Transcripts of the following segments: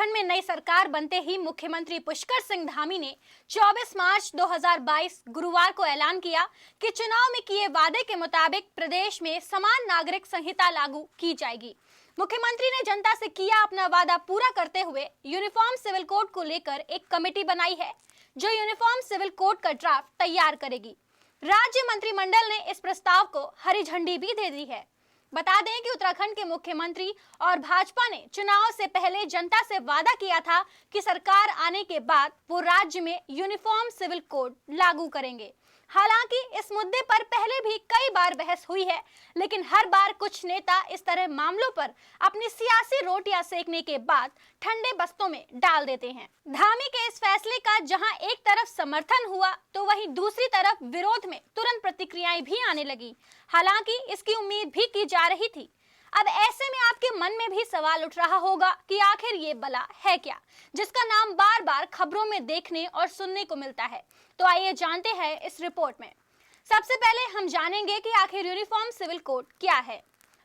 उत्तराखंड में नई सरकार बनते ही मुख्यमंत्री पुष्कर सिंह धामी ने 24 मार्च 2022 गुरुवार को ऐलान किया कि चुनाव में किए वादे के मुताबिक प्रदेश में समान नागरिक संहिता लागू की जाएगी। मुख्यमंत्री ने जनता से किया अपना वादा पूरा करते हुए यूनिफॉर्म सिविल कोड को लेकर एक कमेटी बनाई है, जो यूनिफॉर्म सिविल कोड का ड्राफ्ट तैयार करेगी। राज्य मंत्रिमंडल ने इस प्रस्ताव को हरी झंडी भी दे दी है। बता दें कि उत्तराखंड के मुख्यमंत्री और भाजपा ने चुनाव से पहले जनता से वादा किया था कि सरकार आने के बाद वो राज्य में यूनिफॉर्म सिविल कोड लागू करेंगे। हालांकि इस मुद्दे पर पहले भी कई बार बहस हुई है, लेकिन हर बार कुछ नेता इस तरह मामलों पर अपनी सियासी रोटियां सेकने के बाद ठंडे बस्तों में डाल देते हैं। धामी के इस फैसले का जहां एक तरफ समर्थन हुआ, तो वहीं दूसरी तरफ विरोध में तुरंत प्रतिक्रियाएं भी आने लगी। हालांकि इसकी उम्मीद भी की जा रही थी। अब ऐसे में आपके मन में भी सवाल उठ रहा होगा कि आखिर ये बला है क्या, जिसका नाम बार बार खबरों में देखने और सुनने को मिलता है। तो आइए जानते हैं इस रिपोर्ट में। सबसे पहले हम जानेंगे कि आखिर यूनिफॉर्म सिविल कोड क्या है।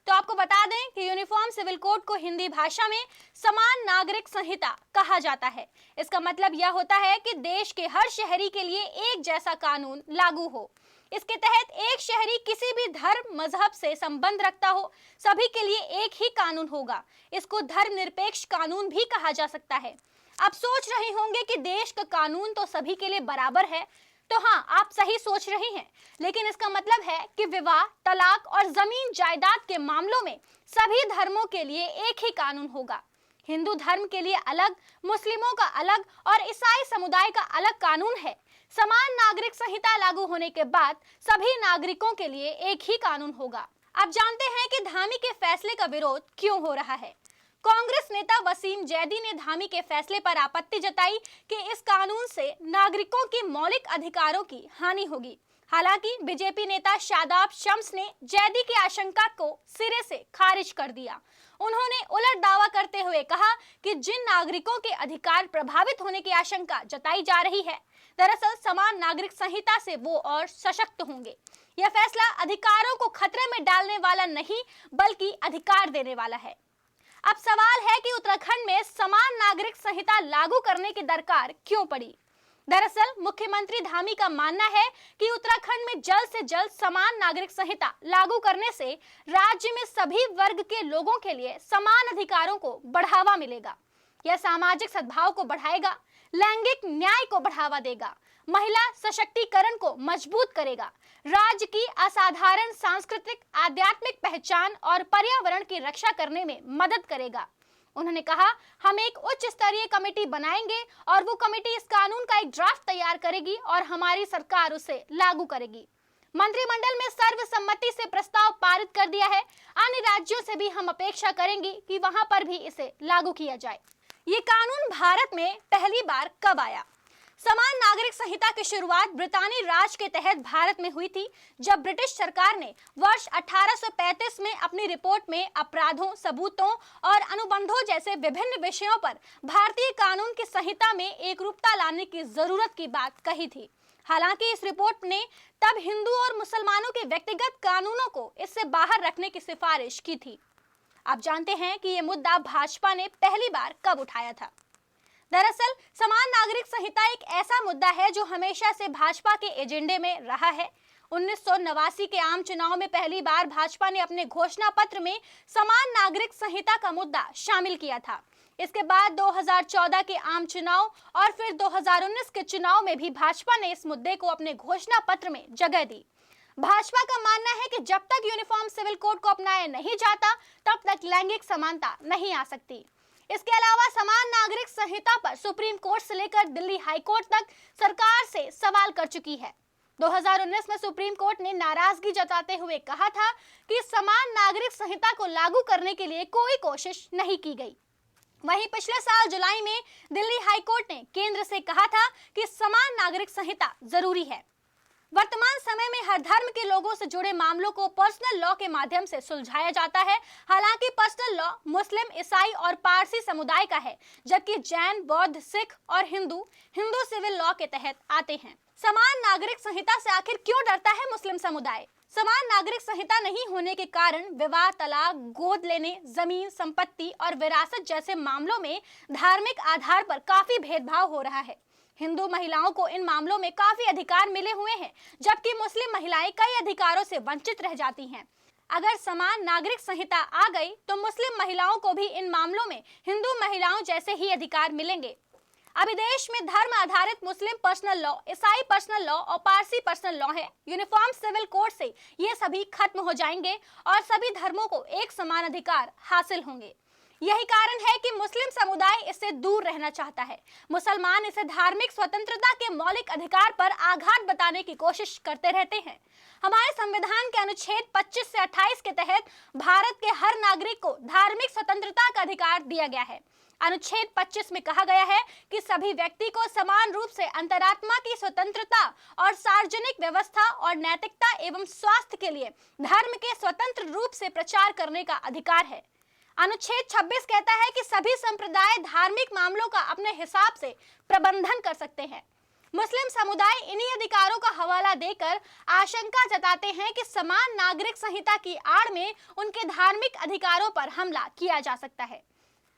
तो आपको बता दें कि यूनिफॉर्म सिविल कोड को हिंदी भाषा में समान नागरिक संहिता कहा जाता है। इसका मतलब यह होता है कि देश के हर शहरी के लिए एक जैसा कानून लागू हो। इसके तहत एक शहरी किसी भी धर्म मजहब से संबंध रखता हो, सभी के लिए एक ही कानून होगा। इसको धर्मनिरपेक्ष कानून भी कहा जा सकता है। आप सोच रहे होंगे कि देश का कानून तो सभी के लिए बराबर है। तो हाँ, आप सही सोच रहे हैं, लेकिन इसका मतलब है कि विवाह, तलाक और जमीन जायदाद के मामलों में सभी धर्मों के लिए एक ही कानून होगा। हिंदू धर्म के लिए अलग, मुस्लिमों का अलग और ईसाई समुदाय का अलग कानून है। समान नागरिक संहिता लागू होने के बाद सभी नागरिकों के लिए एक ही कानून होगा। अब जानते हैं कि धामी के फैसले का विरोध क्यों हो रहा है। कांग्रेस नेता वसीम जैदी ने धामी के फैसले पर आपत्ति जताई कि इस कानून से नागरिकों के मौलिक अधिकारों की हानि होगी। हालांकि बीजेपी नेता शादाब शम्स ने जैदी की आशंका को सिरे से खारिज कर दिया। उन्होंने उलट दावा करते हुए कहा कि जिन नागरिकों के अधिकार प्रभावित होने की आशंका जताई जा रही है, दरअसल समान नागरिक संहिता से वो और सशक्त होंगे। यह फैसला अधिकारों को खतरे में डालने वाला नहीं, बल्कि अधिकार देने वाला है। अब सवाल है कि उत्तराखंड में समान नागरिक संहिता लागू करने की दरकार क्यों पड़ी। दरअसल मुख्यमंत्री धामी का मानना है कि उत्तराखंड में जल्द से जल्द समान नागरिक संहिता लागू करने से राज्य में सभी वर्ग के लोगों के लिए समान अधिकारों को बढ़ावा मिलेगा। यह सामाजिक सद्भाव को बढ़ाएगा, लैंगिक न्याय को बढ़ावा देगा, महिला सशक्तिकरण को मजबूत करेगा, राज्य की असाधारण सांस्कृतिक, आध्यात्मिक पहचान और पर्यावरण की रक्षा करने में मदद करेगा। उन्होंने कहा, हम एक उच्च स्तरीय कमेटी बनाएंगे और वो कमेटी इस कानून का एक ड्राफ्ट तैयार करेगी और हमारी सरकार उसे लागू करेगी। मंत्रिमंडल में सर्वसम्मति से प्रस्ताव पारित कर दिया है। अन्य राज्यों से भी हम अपेक्षा करेंगे कि वहां पर भी इसे लागू किया जाए। ये कानून भारत में पहली बार कब आया? समान नागरिक संहिता की शुरुआत ब्रितानी राज के तहत भारत में हुई थी, जब ब्रिटिश सरकार ने वर्ष 1835 में अपनी रिपोर्ट में अपराधों, सबूतों और अनुबंधों जैसे विभिन्न विषयों पर भारतीय कानून की संहिता में एकरूपता लाने की जरूरत की बात कही थी। हालांकि इस रिपोर्ट ने तब हिंदू और मुसलमानों के व्यक्तिगत कानूनों को इससे बाहर रखने की सिफारिश की थी। आप जानते हैं कि ये मुद्दा भाजपा ने पहली बार कब उठाया था। दरअसल समान नागरिक संहिता एक ऐसा मुद्दा है जो हमेशा से भाजपा के एजेंडे में रहा है। 1989 के आम चुनाव में पहली बार भाजपा ने अपने घोषणा पत्र में समान नागरिक संहिता का मुद्दा शामिल किया था। इसके बाद 2014 के आम चुनाव और फिर 2019 के चुनाव में भी भाजपा ने इस मुद्दे को अपने घोषणा पत्र में जगह दी। भाजपा का मानना है कि जब तक यूनिफॉर्म सिविल कोड को अपनाया नहीं जाता, तब तक लैंगिक समानता नहीं आ सकती। इसके अलावा समान नागरिक संहिता पर सुप्रीम कोर्ट से लेकर दिल्ली हाई कोर्ट तक सरकार से सवाल कर चुकी है। 2019 में सुप्रीम कोर्ट ने नाराजगी जताते हुए कहा था कि समान नागरिक संहिता को लागू करने के लिए कोई कोशिश नहीं की गई। वहीं पिछले साल जुलाई में दिल्ली हाई कोर्ट ने केंद्र से कहा था कि समान नागरिक संहिता जरूरी है। वर्तमान समय में हर धर्म के लोगों से जुड़े मामलों को पर्सनल लॉ के माध्यम से सुलझाया जाता है। हालांकि पर्सनल लॉ मुस्लिम, ईसाई और पारसी समुदाय का है, जबकि जैन, बौद्ध, सिख और हिंदू सिविल लॉ के तहत आते हैं। समान नागरिक संहिता से आखिर क्यों डरता है मुस्लिम समुदाय? समान नागरिक संहिता नहीं होने के कारण विवाह, तलाक, गोद लेने, जमीन, संपत्ति और विरासत जैसे मामलों में धार्मिक आधार पर काफी भेदभाव हो रहा है। हिंदू महिलाओं को इन मामलों में काफी अधिकार मिले हुए हैं, जबकि मुस्लिम महिलाएं कई अधिकारों से वंचित रह जाती हैं। अगर समान नागरिक संहिता आ गई तो मुस्लिम महिलाओं को भी इन मामलों में हिंदू महिलाओं जैसे ही अधिकार मिलेंगे। अभी देश में धर्म आधारित मुस्लिम पर्सनल लॉ, ईसाई पर्सनल लॉ और पारसी पर्सनल लॉ है। यूनिफॉर्म सिविल कोड से ये सभी खत्म हो जाएंगे और सभी धर्मों को एक समान अधिकार हासिल होंगे। यही कारण है कि मुस्लिम समुदाय इससे दूर रहना चाहता है। मुसलमान इसे धार्मिक स्वतंत्रता के मौलिक अधिकार पर आघात बताने की कोशिश करते रहते हैं। हमारे संविधान के अनुच्छेद 25 से 28 के तहत भारत के हर नागरिक को धार्मिक स्वतंत्रता का अधिकार दिया गया है। अनुच्छेद 25 में कहा गया है कि सभी व्यक्ति को समान रूप से अंतरात्मा की स्वतंत्रता और सार्वजनिक व्यवस्था और नैतिकता एवं स्वास्थ्य के लिए धर्म के स्वतंत्र रूप से प्रचार करने का अधिकार है। अनुच्छेद 26 कहता है कि सभी संप्रदाय धार्मिक मामलों का अपने हिसाब से प्रबंधन कर सकते हैं। मुस्लिम समुदाय इन्हीं अधिकारों का हवाला देकर आशंका जताते हैं कि समान नागरिक संहिता की आड़ में उनके धार्मिक अधिकारों पर हमला किया जा सकता है।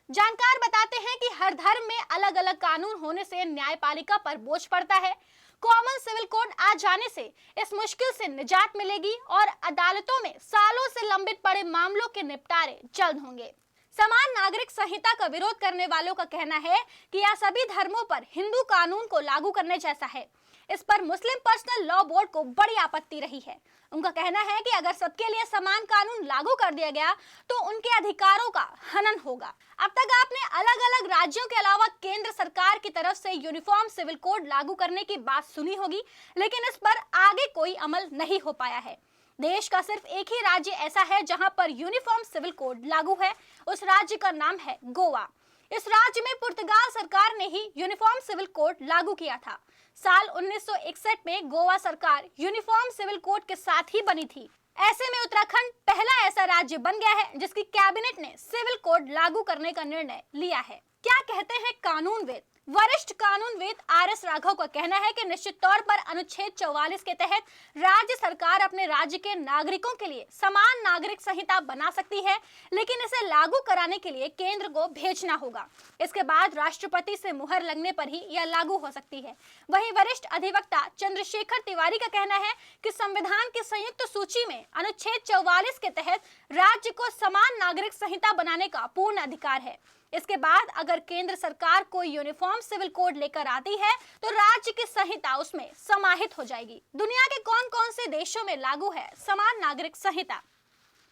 जानकार बताते हैं कि हर धर्म में अलग अलग कानून होने से न्यायपालिका पर बोझ पड़ता है। कॉमन सिविल कोड आ जाने से इस मुश्किल से निजात मिलेगी और अदालतों में सालों से लंबित पड़े मामलों के निपटारे जल्द होंगे। समान नागरिक संहिता का विरोध करने वालों का कहना है कि यह सभी धर्मों पर हिंदू कानून को लागू करने जैसा है। इस पर मुस्लिम पर्सनल लॉ बोर्ड को बड़ी आपत्ति रही है। उनका कहना है कि अगर सबके लिए समान कानून लागू कर दिया गया तो उनके अधिकारों का हनन होगा। अब तक आपने अलग अलग राज्यों के अलावा केंद्र सरकार की तरफ से यूनिफॉर्म सिविल कोड लागू करने की बात सुनी होगी, लेकिन इस पर आगे कोई अमल नहीं हो पाया है। देश का सिर्फ एक ही राज्य ऐसा है जहां पर यूनिफॉर्म सिविल कोड लागू है। उस राज्य का नाम है गोवा। इस राज्य में पुर्तगाल सरकार ने ही यूनिफॉर्म सिविल कोड लागू किया था। साल 1961 में गोवा सरकार यूनिफॉर्म सिविल कोड के साथ ही बनी थी। ऐसे में उत्तराखंड पहला ऐसा राज्य बन गया है जिसकी कैबिनेट ने सिविल कोड लागू करने का निर्णय लिया है। क्या कहते हैं कानूनविद? वरिष्ठ कानूनविद आर.एस. राघव का कहना है कि निश्चित तौर पर अनुच्छेद 44 के तहत राज्य सरकार अपने राज्य के नागरिकों के लिए समान नागरिक संहिता बना सकती है, लेकिन इसे लागू कराने के लिए केंद्र को भेजना होगा। इसके बाद राष्ट्रपति से मुहर लगने पर ही यह लागू हो सकती है। वहीं वरिष्ठ अधिवक्ता चंद्रशेखर तिवारी का कहना है कि संविधान की संयुक्त सूची में अनुच्छेद 44 के तहत राज्य को समान नागरिक संहिता बनाने का पूर्ण अधिकार है। इसके बाद अगर केंद्र सरकार कोई यूनिफॉर्म सिविल कोड लेकर आती है तो राज्य की संहिता उसमें समाहित हो जाएगी। दुनिया के कौन-कौन से देशों में लागू है समान नागरिक संहिता?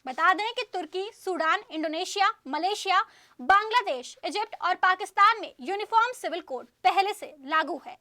बता दें कि तुर्की, Sudan, Indonesia, Malaysia, Bangladesh, Egypt और पाकिस्तान में यूनिफॉर्म सिविल कोड पहले से लागू है।